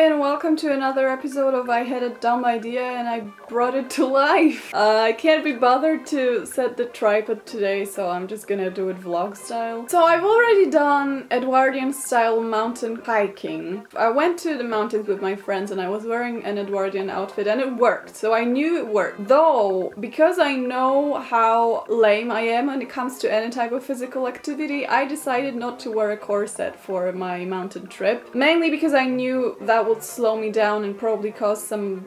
and welcome to another episode of I Had a Dumb Idea and I Brought It to Life. I can't be bothered to set the tripod today, so I'm just gonna do it vlog style. So I've already done Edwardian style mountain hiking. I went to the mountains with my friends and I was wearing an Edwardian outfit and it worked, so I knew it worked. Though, because I know how lame I am when it comes to any type of physical activity, I decided not to wear a corset for my mountain trip. Mainly because I knew that would slow me down and probably cause some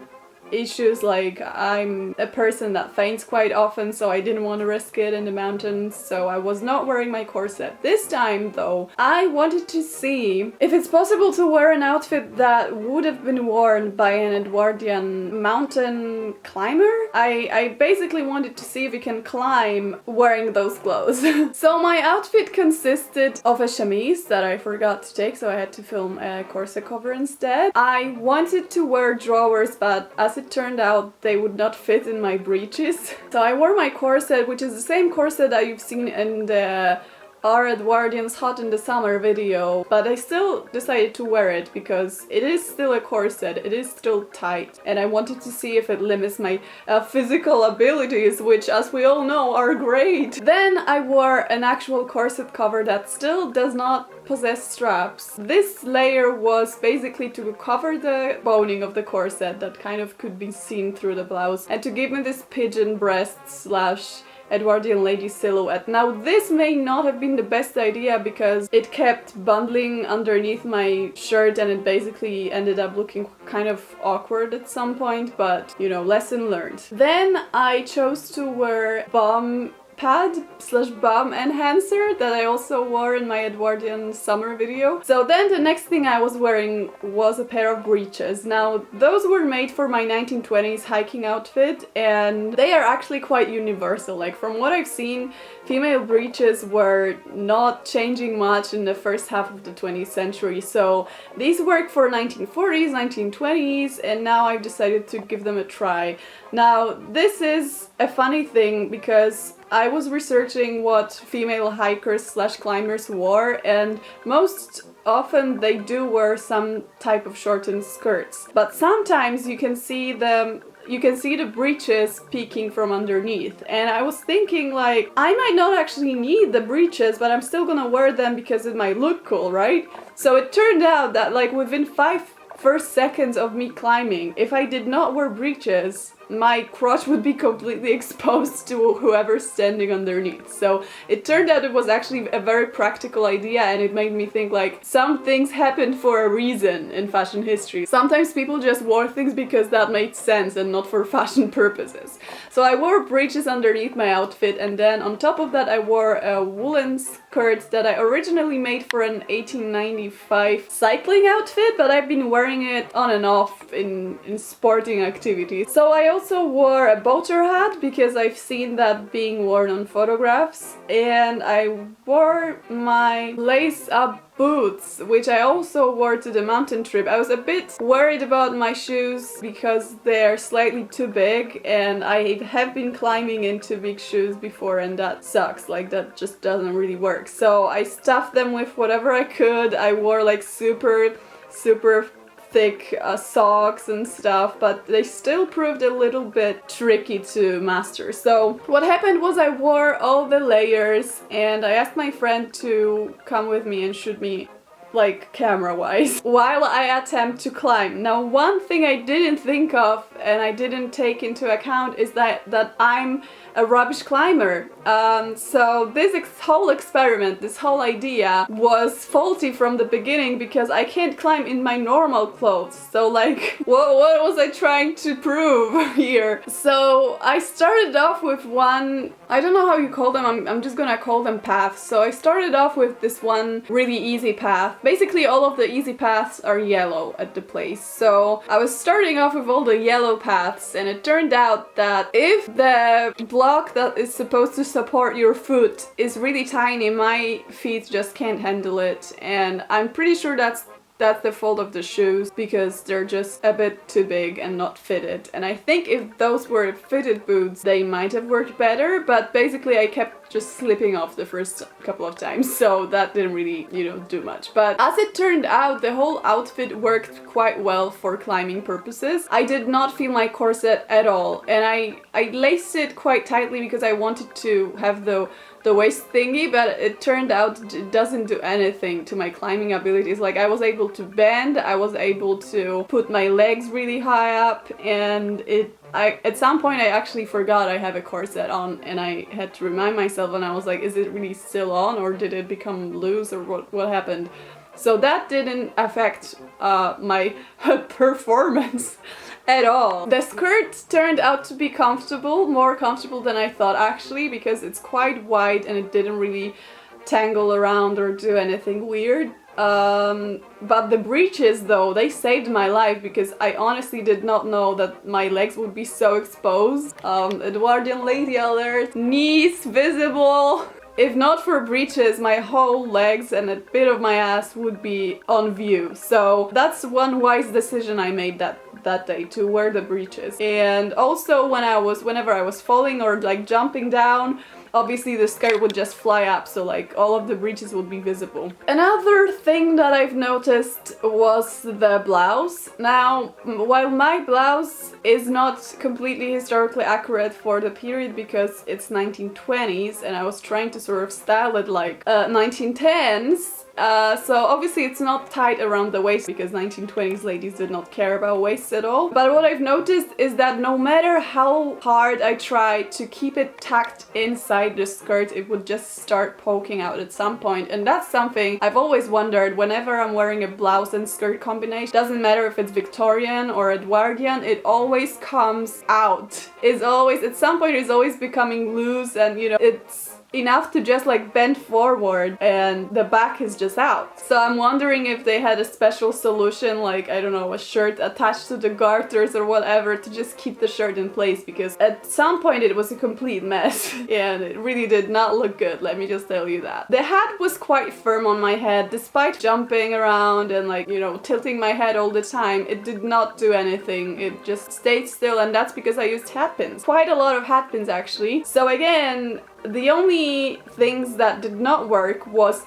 issues, like I'm a person that faints quite often, so I didn't want to risk it in the mountains, so I was not wearing my corset. This time though, I wanted to see if it's possible to wear an outfit that would have been worn by an Edwardian mountain climber. I basically wanted to see if we can climb wearing those clothes. So my outfit consisted of a chemise that I forgot to take, so I had to film a corset cover instead. I wanted to wear drawers, but as it turned out, they would not fit in my breeches. So I wore my corset, which is the same corset that you've seen in the Are Edwardians Hot in the Summer video, but I still decided to wear it because it is still a corset, it is still tight, and I wanted to see if it limits my physical abilities, which as we all know are great. Then I wore an actual corset cover that still does not possess straps. This layer was basically to cover the boning of the corset that kind of could be seen through the blouse and to give me this pigeon breast slash Edwardian lady silhouette. Now this may not have been the best idea because it kept bundling underneath my shirt and it basically ended up looking kind of awkward at some point, but you know, lesson learned. Then I chose to wear bum pad slash bum enhancer that I also wore in my Edwardian summer video. So then the next thing I was wearing was a pair of breeches. Now those were made for my 1920s hiking outfit and they are actually quite universal. Like from what I've seen, female breeches were not changing much in the first half of the 20th century. So these worked for 1940s, 1920s, and now I've decided to give them a try. Now this is a funny thing because I was researching what female hikers slash climbers wore, and most often they do wear some type of shortened skirts. But sometimes you can see the breeches peeking from underneath, and I was thinking like, I might not actually need the breeches, but I'm still gonna wear them because it might look cool, right? So it turned out that like within 5 first seconds of me climbing, if I did not wear breeches, my crotch would be completely exposed to whoever's standing underneath. So it turned out it was actually a very practical idea, and it made me think like some things happened for a reason in fashion history. Sometimes people just wore things because that made sense and not for fashion purposes. So I wore breeches underneath my outfit, and then on top of that I wore a woolen skirt that I originally made for an 1895 cycling outfit, but I've been wearing it on and off in sporting activities. So I also wore a boater hat because I've seen that being worn on photographs, and I wore my lace-up boots, which I also wore to the mountain trip. I was a bit worried about my shoes because they're slightly too big, and I have been climbing into big shoes before and that sucks, like that just doesn't really work. So I stuffed them with whatever I could. I wore like super thick socks and stuff, but they still proved a little bit tricky to master. So what happened was I wore all the layers and I asked my friend to come with me and shoot me like camera-wise while I attempt to climb. Now one thing I didn't think of and I didn't take into account is that I'm a rubbish climber. So this whole experiment, this whole idea was faulty from the beginning because I can't climb in my normal clothes. So like, what was I trying to prove here? So I started off with one, I don't know how you call them, I'm just gonna call them paths. So I started off with this one really easy path. Basically all of the easy paths are yellow at the place. So I was starting off with all the yellow paths, and it turned out that if the block that is supposed to support your foot is really tiny, my feet just can't handle it, and I'm pretty sure that's the fault of the shoes because they're just a bit too big and not fitted. And I think if those were fitted boots, they might have worked better, but basically I kept just slipping off the first couple of times, so that didn't really, do much. But as it turned out, the whole outfit worked quite well for climbing purposes. I did not feel my corset at all, and I laced it quite tightly because I wanted to have the waist thingy, but it turned out it doesn't do anything to my climbing abilities. Like, I was able to bend, I was able to put my legs really high up, and at some point I actually forgot I have a corset on, and I had to remind myself, and I was like, is it really still on, or did it become loose, or what happened? So that didn't affect my performance at all. The skirt turned out to be comfortable, more comfortable than I thought actually, because it's quite wide and it didn't really tangle around or do anything weird. But the breeches though, they saved my life, because I honestly did not know that my legs would be so exposed. Edwardian lady alert, knees visible. If not for breeches, my whole legs and a bit of my ass would be on view. So that's one wise decision I made that day, to wear the breeches. And also whenever I was falling or like jumping down, obviously the skirt would just fly up, so like all of the breeches would be visible. Another thing that I've noticed was the blouse. Now, while my blouse is not completely historically accurate for the period because it's 1920s and I was trying to sort of style it like 1910s, so obviously it's not tight around the waist because 1920s ladies did not care about waists at all. But what I've noticed is that no matter how hard I try to keep it tucked inside the skirt, it would just start poking out at some point. And that's something I've always wondered whenever I'm wearing a blouse and skirt combination. Doesn't matter if it's Victorian or Edwardian, it always comes out. It's always, at some point it's always becoming loose, and it's enough to just like bend forward and the back is just out. So I'm wondering if they had a special solution, like, I don't know, a shirt attached to the garters or whatever to just keep the shirt in place, because at some point it was a complete mess and it really did not look good, let me just tell you that. The hat was quite firm on my head, despite jumping around and like, tilting my head all the time. It did not do anything, it just stayed still, and that's because I used hat pins. Quite a lot of hat pins actually. So again, the only things that did not work was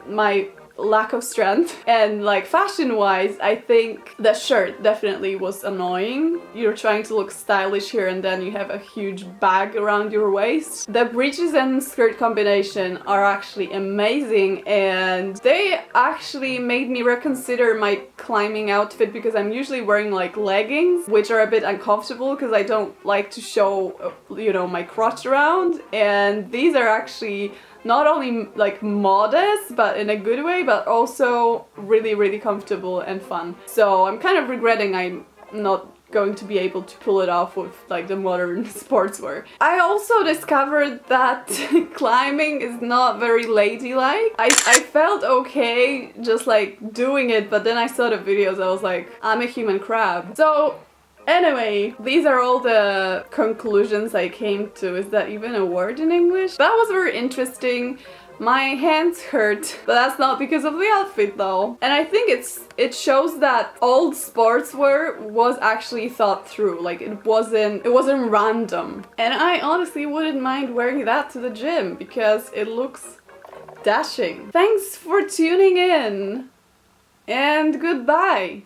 my lack of strength, and like fashion wise I think the shirt definitely was annoying. You're trying to look stylish here and then you have a huge bag around your waist. The breeches and skirt combination are actually amazing, and they actually made me reconsider my climbing outfit, because I'm usually wearing like leggings, which are a bit uncomfortable because I don't like to show my crotch around, and these are actually not only like modest, but in a good way, but also really, really comfortable and fun. So I'm kind of regretting I'm not going to be able to pull it off with like the modern sportswear. I also discovered that climbing is not very ladylike. I felt okay just like doing it, but then I saw the videos, I was like, I'm a human crab. So anyway, these are all the conclusions I came to. Is that even a word in English? That was very interesting. My hands hurt, but that's not because of the outfit though. And I think it shows that old sportswear was actually thought through. Like it wasn't random. And I honestly wouldn't mind wearing that to the gym because it looks dashing. Thanks for tuning in, and goodbye.